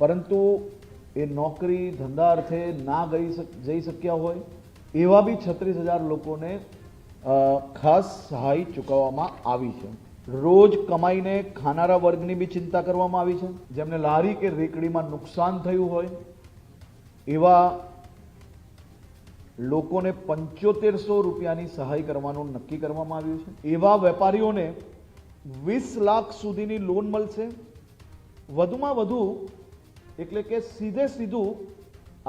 પરંતુ એ નોકરી ધંધા અર્થે ના જઈ શક્યા હોય એવા બી 36,000 લોકોને ખાસ સહાય ચૂકવવામાં આવી છે। રોજ કમાઈને ખાનારા વર્ગની બી ચિંતા કરવામાં આવી છે। જેમને લારી કે રેકડીમાં નુકસાન થયું હોય એવા લોકોને 7500 રૂપિયાની સહાય કરવાનું નક્કી કરવામાં આવ્યું છે। એવા વેપારીઓને 20 લાખ સુધીની લોન મળશે। વધુમાં વધુ એટલે કે સીધે સીધું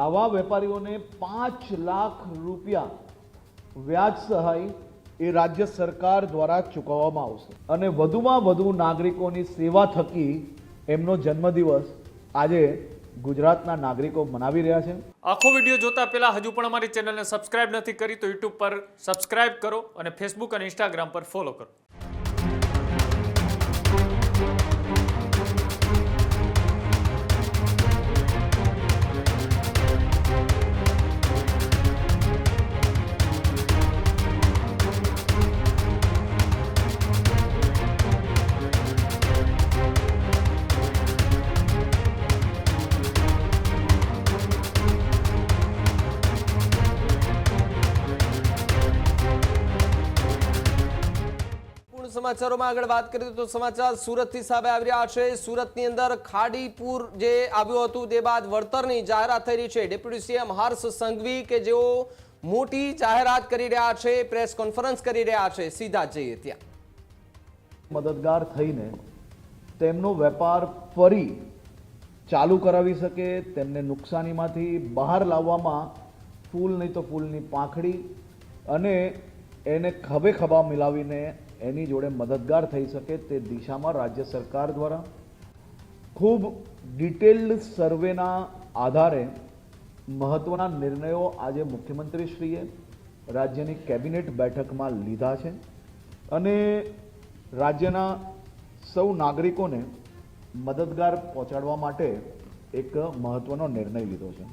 આવા વેપારીઓને 5 લાખ રૂપિયા વ્યાજ સહાય એ રાજ્ય સરકાર દ્વારા ચૂકવવામાં આવશે અને વધુમાં વધુ નાગરિકોની સેવા થકી એમનો જન્મદિવસ આજે ગુજરાતના નાગરિકો મનાવી રહ્યા છે। આખો વિડીયો જોતા પહેલા હજુ પણ અમારી ચેનલને સબસ્ક્રાઇબ નથી કરી તો યુટ્યુબ પર સબસ્ક્રાઇબ કરો અને ફેસબુક અને ઇન્સ્ટાગ્રામ પર ફોલો કરો। સમાચારોમાં આગળ વાત કરીએ તો સમાચાર સુરતથી સામે આવી રહ્યા છે। સુરતની અંદર ખાડીપુર જે આવ્યું હતું તે બાદ વળતરની જાહેરાત થઈ રહી છે। ડેપ્યુટી સીએમ હર્ષ સંઘવી કે જેઓ મોટી જાહેરાત કરી રહ્યા છે, પ્રેસ કોન્ફરન્સ કરી રહ્યા છે। સીધા જઈએ ત્યાં મદદગાર થઈને તેમનો વેપાર ફરી ચાલુ કરાવી શકે, તેમને નુકસાનીમાંથી બહાર લાવવામાં ફૂલ નહીં તો ફૂલની પાંખડી અને એને ખભે ખભા મિલાવીને એની જોડે મદદગાર થઈ શકે તે દિશામાં રાજ્ય સરકાર દ્વારા ખૂબ ડિટેલ્ડ સર્વેના આધારે મહત્વના નિર્ણયો આજે મુખ્યમંત્રીશ્રીએ રાજ્યની કેબિનેટ બેઠકમાં લીધા છે અને રાજ્યના સૌ નાગરિકોને મદદગાર પહોંચાડવા માટે એક મહત્વનો નિર્ણય લીધો છે।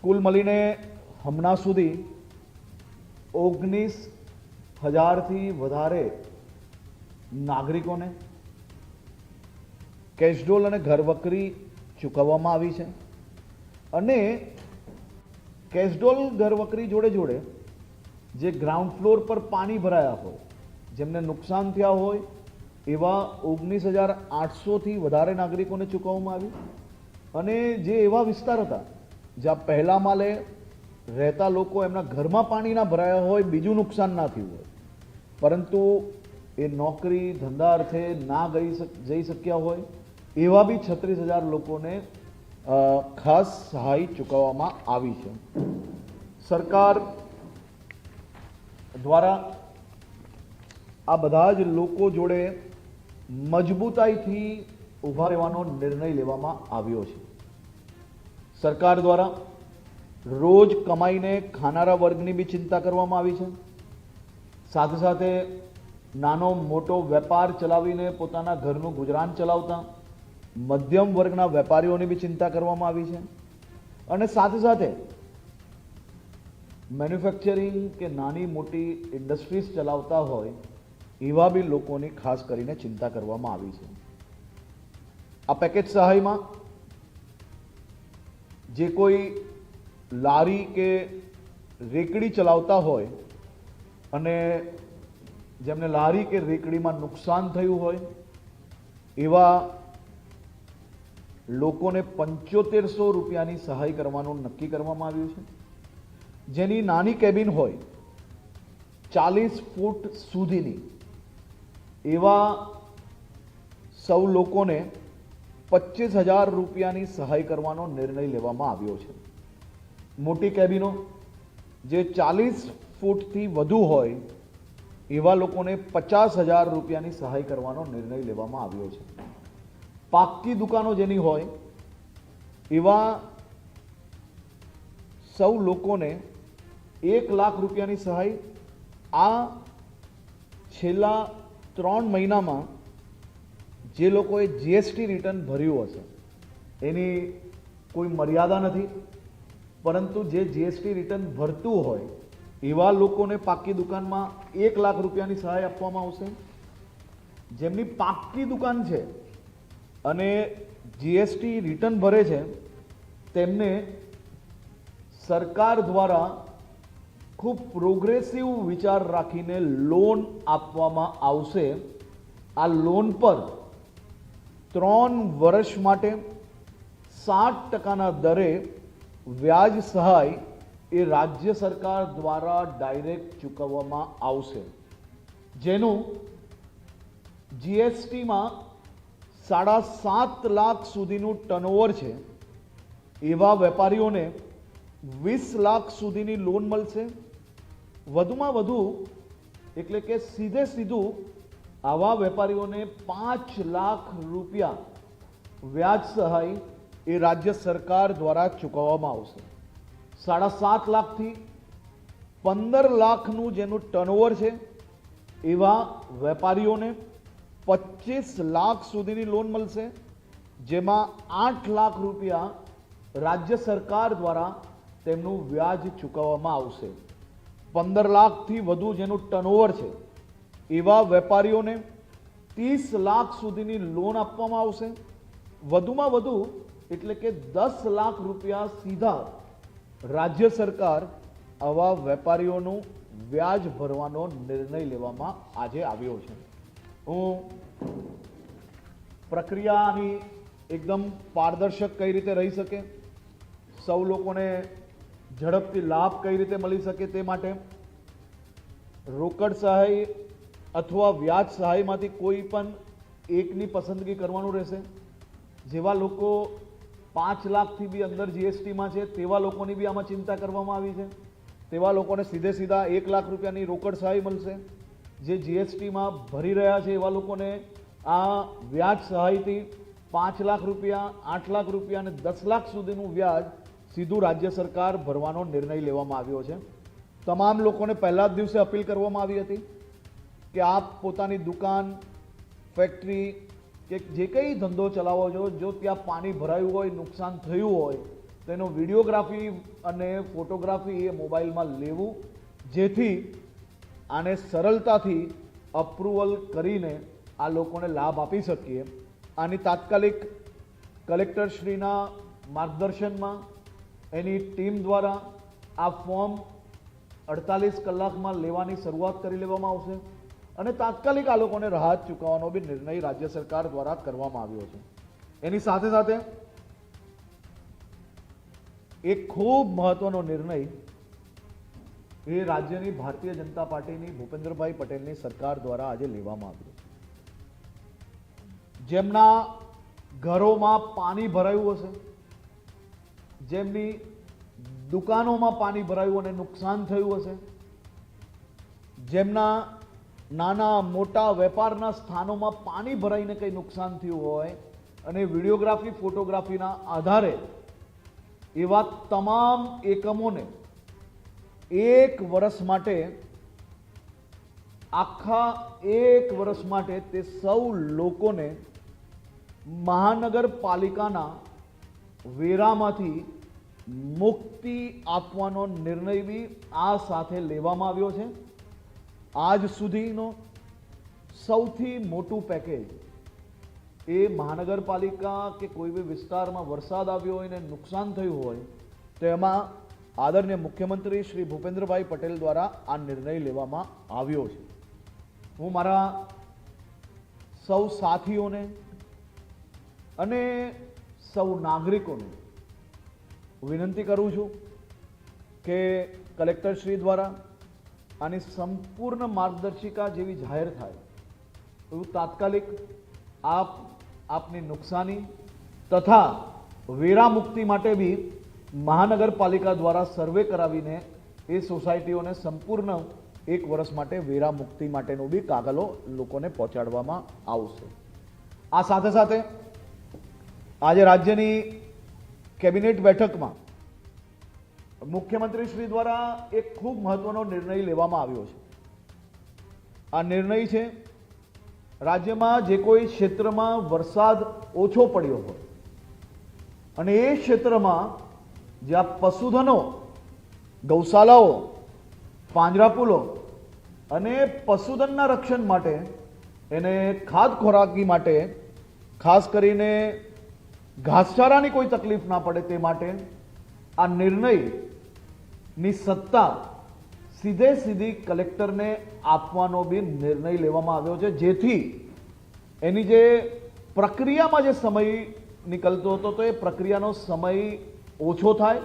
કુલ મળીને હમણાં સુધી 19,000થી વધારે નાગરિકોને કેશડોલ અને ઘરવકરી ચૂકવવામાં આવી છે અને કેશડોલ ઘરવકરી જોડે જોડે જે ગ્રાઉન્ડ ફ્લોર પર પાણી ભરાયા હોય, જેમને નુકસાન થયા હોય એવા 19,800થી વધારે નાગરિકોને ચૂકવવામાં આવ્યું અને જે એવા વિસ્તાર હતા જ્યાં પહેલા માલે રહેતા લોકો એમના ઘરમાં પાણી ના ભરાયા હોય, બીજું નુકસાન ના થયું હોય પરંતુ એ નોકરી ધંધા અર્થે ના જઈ શક્યા હોય એવા બી 36,000 લોકોને ખાસ સહાય ચૂકવવામાં આવી છે। સરકાર દ્વારા આ બધા જ લોકો જોડે મજબૂતાઈથી ઊભા રહેવાનો નિર્ણય લેવામાં આવ્યો છે। સરકાર દ્વારા રોજ કમાઈને ખાનારા વર્ગની બી ચિંતા કરવામાં આવી છે। સાથે સાથે નાનો મોટો વેપાર ચલાવીને પોતાના ઘરનું ગુજરાન ચલાવતા મધ્યમ વર્ગના વેપારીઓની બી ચિંતા કરવામાં આવી છે અને સાથે સાથે મેન્યુફેક્ચરિંગ કે નાની મોટી ઇન્ડસ્ટ્રીઝ ચલાવતા હોય એવા બી લોકોની ખાસ કરીને ચિંતા કરવામાં આવી છે। આ પેકેજ સહાયમાં જે કોઈ લારી કે રેકડી ચલાવતા હોય અને જેમને લારી કે રેકડીમાં નુકસાન થયું હોય એવા લોકોને 7500 રૂપિયાની સહાય કરવાનું નક્કી કરવામાં આવ્યું છે। જેની નાની કેબિન હોય 40 ફૂટ સુધીની એવા સૌ લોકોને 25,000 રૂપિયાની સહાય કરવાનો નિર્ણય લેવામાં આવ્યો છે। મોટી કેબિનો જે 40 ફૂટથી વધુ હોય એવા લોકોને 50,000 રૂપિયાની સહાય કરવાનો નિર્ણય લેવામાં આવ્યો છે। પાક્કી દુકાનો જેની હોય એવા સૌ લોકોને 1 લાખ રૂપિયાની સહાય આ છેલ્લા 3 મહિનામાં જે લોકોએ જીએસટી રિટર્ન ભર્યું હશે એની કોઈ મર્યાદા નથી, પરંતુ જે જીએસટી રિટર્ન ભરતું હોય એવા લોકોને પાક્કી દુકાનમાં 1 લાખ રૂપિયાની સહાય આપવામાં આવશે। જેમની પાક્કી દુકાન છે અને જીએસટી રિટર્ન ભરે છે તેમને સરકાર દ્વારા ખૂબ પ્રોગ્રેસિવ વિચાર રાખીને લોન આપવામાં આવશે. આ લોન પર 3 વર્ષ માટે 7% દરે વ્યાજ સહાય એ રાજ્ય સરકાર દ્વારા ડાયરેક્ટ ચૂકવવામાં આવશે, જેનું જીએસટીમાં 7.5 લાખ સુધીનું ટર્નઓવર છે એવા વેપારીઓને 20 લાખ સુધીની લોન મળશે. વધુમાં વધુ એટલે કે સીધું આવા વેપારીઓને 5 લાખ રૂપિયા વ્યાજ સહાય એ રાજ્ય સરકાર દ્વારા ચૂકવવામાં આવશે. 7.5 લાખથી 15 લાખનું જેનું ટર્નઓવર છે એવા વેપારીઓને 25 લાખ સુધીની લોન મળશે, જેમાં 8 લાખ રૂપિયા રાજ્ય સરકાર દ્વારા તેમનું વ્યાજ ચૂકવવામાં આવશે. 15 લાખથી વધુ જેનું ટર્નઓવર છે એવા વેપારીઓને 30 લાખ સુધીની લોન આપવામાં આવશે. વધુમાં વધુ એટલે કે 10 લાખ રૂપિયા સીધા રાજ્ય સરકાર આવા વેપારીઓનું વ્યાજ ભરવાનો નિર્ણય લેવામાં આજે આવ્યો છે. હું પ્રક્રિયાની એકદમ પારદર્શક કઈ રીતે રહી શકે, સૌ લોકોને ઝડપથી લાભ કઈ રીતે મળી શકે તે માટે રોકડ સહાય અથવા વ્યાજ સહાયમાંથી કોઈ પણ એકની પસંદગી કરવાનું રહેશે. જેવા લોકો 5 લાખથી બી અંદર જીએસટીમાં છે તેવા લોકોની બી આમાં ચિંતા કરવામાં આવી છે. તેવા લોકોને સીધા 1 લાખ રૂપિયાની રોકડ સહાય મળશે. જે જીએસટીમાં ભરી રહ્યા છે એવા લોકોને આ વ્યાજ સહાયથી 5 લાખ રૂપિયા, 8 લાખ રૂપિયા અને 10 લાખ સુધીનું વ્યાજ સીધું રાજ્ય સરકાર ભરવાનો નિર્ણય લેવામાં આવ્યો છે. તમામ લોકોને પહેલા જ દિવસે અપીલ કરવામાં આવી હતી કે આપ પોતાની દુકાન, ફેક્ટરી કે જે કંઈ ધંધો ચલાવો છો, જો ત્યાં પાણી ભરાયું હોય, નુકસાન થયું હોય તેનો વિડીયોગ્રાફી અને ફોટોગ્રાફી એ મોબાઈલમાં લેવું, જેથી આને સરળતાથી અપ્રુવલ કરીને આ લોકોને લાભ આપી શકીએ. આની તાત્કાલિક કલેક્ટરશ્રીના માર્ગદર્શનમાં એની ટીમ દ્વારા આ ફોર્મ 48 કલાકમાં લેવાની શરૂઆત કરી લેવામાં આવશે અને તાત્કાલિક આ લોકોને રાહત ચૂકવવાનો બી નિર્ણય રાજ્ય સરકાર દ્વારા કરવામાં આવ્યો છે. એની સાથે સાથે એક ખૂબ મહત્વનો નિર્ણય એ રાજ્યની ભારતીય જનતા પાર્ટીની ભૂપેન્દ્રભાઈ પટેલની સરકાર દ્વારા આજે લેવામાં આવ્યો છે. જેમના ઘરોમાં પાણી ભરાયું હશે, જેમની દુકાનોમાં પાણી ભરાયું અને નુકસાન થયું હશે, જેમના નાના મોટા વેપારના સ્થાનોમાં પાણી ભરાઈને કંઈ નુકસાન થયું હોય અને વિડીયોગ્રાફી, ફોટોગ્રાફીના આધારે એવા તમામ એકમોને 1 વર્ષ માટે, આખા 1 વર્ષ માટે તે સૌ લોકોને મહાનગરપાલિકાના વેરામાંથી મુક્તિ આપવાનો નિર્ણય બી આ સાથે લેવામાં આવ્યો છે. આજ સુધીનો સૌથી મોટું પેકેજ એ મહાનગરપાલિકા કે કોઈ બી વિસ્તારમાં વરસાદ આવ્યો હોય ને નુકસાન થયું હોય તો એમાં આદરણીય મુખ્યમંત્રી શ્રી ભૂપેન્દ્રભાઈ પટેલ દ્વારા આ નિર્ણય લેવામાં આવ્યો છે. હું મારા સૌ સાથીઓને અને સૌ નાગરિકોને વિનંતી કરું છું કે કલેક્ટરશ્રી દ્વારા આની સંપૂર્ણ માર્ગદર્શિકા જેવી જાહેર થાય એવું તાત્કાલિક આપની નુકસાની તથા વેરા મુક્તિ માટે બી મહાનગરપાલિકા દ્વારા સર્વે કરાવીને એ સોસાયટીઓને સંપૂર્ણ 1 વર્ષ માટે વેરા મુક્તિ માટેનો બી કાગળો લોકોને પહોંચાડવામાં આવશે. આ સાથે સાથે આજે રાજ્યની કેબિનેટ બેઠકમાં મુખ્યમંત્રી શ્રી દ્વારા એક ખૂબ મહત્વનો નિર્ણય લેવામાં આવ્યો છે. આ નિર્ણય છે રાજ્યમાં જે કોઈ ક્ષેત્રમાં વરસાદ ઓછો પડ્યો હોય અને એ ક્ષેત્રમાં જ્યાં પશુધનો, ગૌશાલાઓ, પાંજરાપોલો અને પશુધનના રક્ષણ માટે એને ખાદ ખોરાકી માટે ખાસ કરીને ઘાસચારાની કોઈ તકલીફ ના પડે તે માટે આ નિર્ણયની સત્તા સીધી કલેક્ટરને આપવાનો બી નિર્ણય લેવામાં આવ્યો છે, જેથી એની જે પ્રક્રિયામાં જે સમય નીકળતો હતો તો એ પ્રક્રિયાનો સમય ઓછો થાય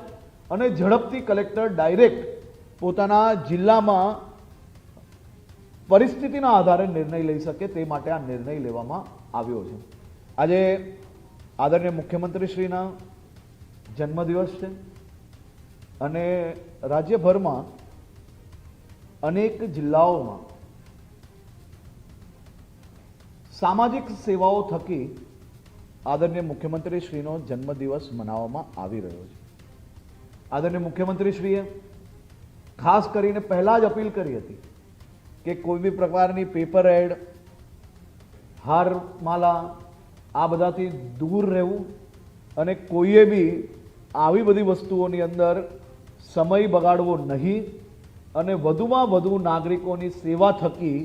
અને ઝડપથી કલેક્ટર ડાયરેક્ટ પોતાના જિલ્લામાં પરિસ્થિતિના આધારે નિર્ણય લઈ શકે તે માટે આ નિર્ણય લેવામાં આવ્યો છે. આજે આદરણીય મુખ્યમંત્રીશ્રીના જન્મદિવસ છે અને રાજ્યભરમાં અનેક જિલ્લાઓમાં સામાજિક સેવાઓ થકી આદરણીય મુખ્યમંત્રીશ્રીનો જન્મદિવસ મનાવવામાં આવી રહ્યો છે. આદરણીય મુખ્યમંત્રીશ્રીએ ખાસ કરીને પહેલા જ અપીલ કરી હતી કે કોઈ બી પ્રકારની પેપર એડ, હારમાલા આ બધાથી દૂર રહેવું અને કોઈએ બી આવી બધી વસ્તુઓની અંદર સમય બગાડવો નહીં અને વધુમાં વધુ નાગરિકોની સેવા થકી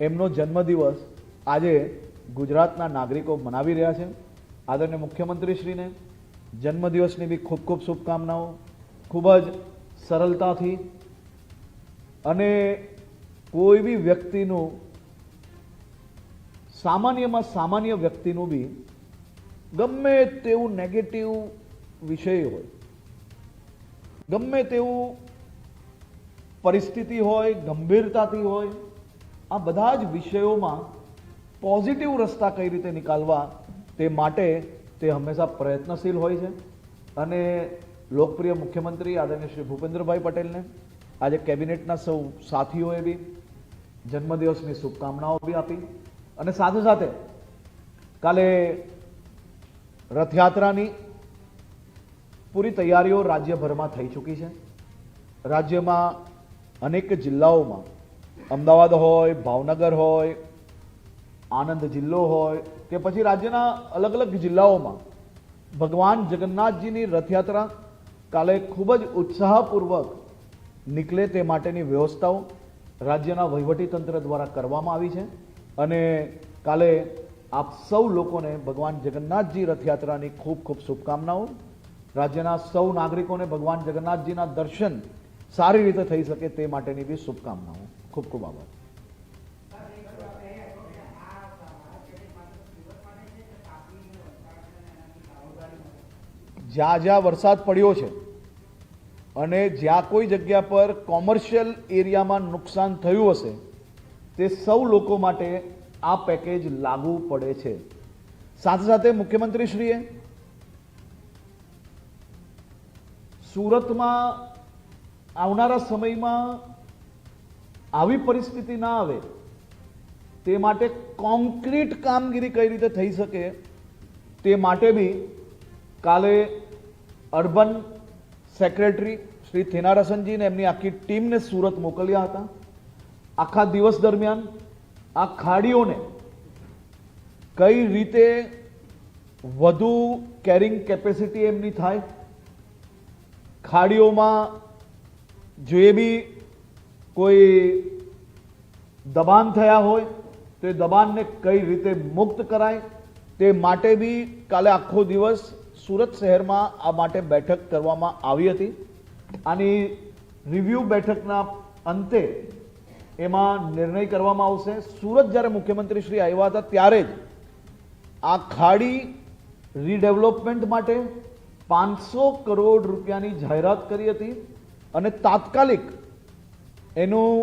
એમનો જન્મદિવસ આજે ગુજરાતના નાગરિકો મનાવી રહ્યા છે. આદરણીય મુખ્યમંત્રીશ્રીને જન્મદિવસની બી ખૂબ ખૂબ શુભકામનાઓ. ખૂબ જ સરળતાથી અને કોઈ બી વ્યક્તિનું સામાન્યમાં સામાન્ય વ્યક્તિનું બી ગમે તેવું નેગેટિવ વિષય હોય, ગમે તેવું પરિસ્થિતિ હોય, ગંભીરતાથી હોય, આ બધા જ વિષયોમાં પોઝિટિવ રસ્તા કઈ રીતે નીકાળવા તે માટે તે હંમેશા પ્રયત્નશીલ હોય છે. અને લોકપ્રિય મુખ્યમંત્રી આદરણીય શ્રી ભૂપેન્દ્રભાઈ પટેલને આજે કેબિનેટના સૌ સાથીઓએ બી જન્મદિવસની શુભકામનાઓ બી આપી અને સાથે સાથે કાલે રથયાત્રાની પૂરી તૈયારીઓ રાજ્યભરમાં થઈ ચૂકી છે. રાજ્યમાં અનેક જિલ્લાઓમાં અમદાવાદ હોય, ભાવનગર હોય, આણંદ જિલ્લો હોય કે પછી રાજ્યના અલગ અલગ જિલ્લાઓમાં ભગવાન જગન્નાથજીની રથયાત્રા કાલે ખૂબ જ ઉત્સાહપૂર્વક નીકળે તે માટેની વ્યવસ્થાઓ રાજ્યના વહીવટીતંત્ર દ્વારા કરવામાં આવી છે. અને કાલે આપ સૌ લોકોને ભગવાન જગન્નાથજી રથયાત્રાની ખૂબ ખૂબ શુભકામનાઓ. રાજ્યના સૌ નાગરિકોને ભગવાન જગન્નાથજીના દર્શન સારી રીતે થઈ શકે તે માટેની બી શુભકામનાઓ. ખૂબ ખૂબ આભાર. જ્યાં જ્યાં વરસાદ પડ્યો છે અને જ્યાં કોઈ જગ્યા પર કોમર્શિયલ એરિયામાં નુકસાન થયું હશે તે સૌ લોકો માટે આ પેકેજ લાગુ પડે છે. સાથે સાથે મુખ્યમંત્રીશ્રીએ સુરતમાં આવનારા સમયમાં આવી પરિસ્થિતિ ના આવે તે માટે કોન્ક્રીટ કામગીરી કઈ રીતે થઈ શકે તે માટે બી કાલે અર્બન સેક્રેટરી શ્રી થેનારસનજીને એમની આખી ટીમને સુરત મોકલ્યા હતા. આખા દિવસ દરમિયાન આ ખાડીઓને કઈ રીતે વધુ કેરિંગ કેપેસિટી એમની થાય, ખાડીઓમાં જે બી કોઈ દબાણ થયા હોય તો એ દબાણને કઈ રીતે મુક્ત કરાય તે માટે બી કાલે આખો દિવસ સુરત શહેરમાં આ માટે બેઠક કરવામાં આવી હતી. આની રિવ્યુ બેઠકના અંતે એમાં નિર્ણય કરવામાં આવશે. સુરત જ્યારે મુખ્યમંત્રી શ્રી આવ્યા હતા ત્યારે જ આ ખાડી રીડેવલપમેન્ટ માટે 500 કરોડ રૂપિયાની જાહેરાત કરી હતી અને તાત્કાલિક એનું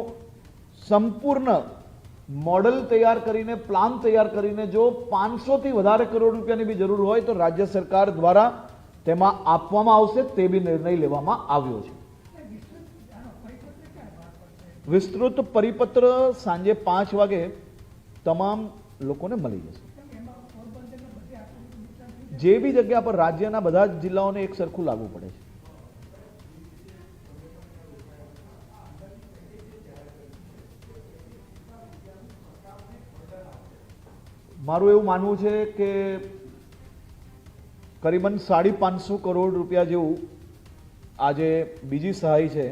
સંપૂર્ણ મોડલ તૈયાર કરીને, પ્લાન તૈયાર કરીને જો 500 થી વધારે કરોડ રૂપિયાની બી જરૂર હોય તો રાજ્ય સરકાર દ્વારા તેમાં આપવામાં આવશે તે બી નિર્ણય લેવામાં આવ્યો છે. વિસ્તૃત પરિપત્ર સાંજે 5 વાગે તમામ લોકોને મળી જશે. જે બી જગ્યા પર રાજ્યના બધા જ જિલ્લાઓને એક સરખું લાગુ પડે છે. મારું એવું માનવું છે કે કરીબન 550 કરોડ રૂપિયા જેવું આજે બીજી સહાય છે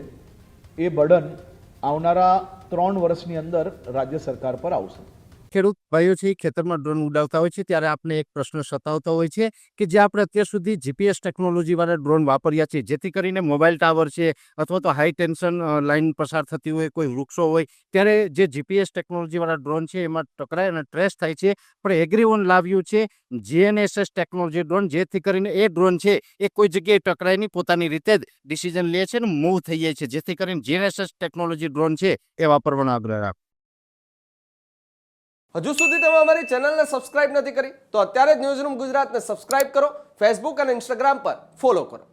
એ બર્ડન આવનારા 3 વર્ષની અંદર રાજ્ય સરકાર પર આવશે. ખેડૂત ભાઈઓ છે એ ખેતરમાં ડ્રોન ઉડાવતા હોય છે ત્યારે આપણે એક પ્રશ્ન સતાવતો હોય છે કે જે આપણે અત્યાર સુધી જીપીએસ ટેકનોલોજીવાળા ડ્રોન વાપર્યા છે, જેથી કરીને મોબાઈલ ટાવર છે અથવા તો હાઈ ટેન્શન લાઇન પસાર થતી હોય, કોઈ વૃક્ષો હોય, ત્યારે જે જીપીએસ ટેકનોલોજીવાળા ડ્રોન છે એમાં ટકરાય અને ટ્રેસ થાય છે. પણ એગ્રીવન લાવ્યું છે જીએનએસએસ ટેકનોલોજી ડ્રોન, જેથી કરીને એ ડ્રોન છે એ કોઈ જગ્યાએ ટકરાય નહીં, પોતાની રીતે જ ડિસિઝન લે છે અને મૂવ થઈ જાય છે, જેથી કરીને જીએનએસએસ ટેકનોલોજી ડ્રોન છે એ વાપરવાનો આગ્રહ રાખો. હજુ સુધી તમે અમારી ચેનલને સબસ્ક્રાઇબ નથી કરી તો અત્યારે જ ન્યૂઝરૂમ ગુજરાતને સબસ્ક્રાઇબ કરો, ફેસબુક અને ઇન્સ્ટાગ્રામ પર ફોલો કરો.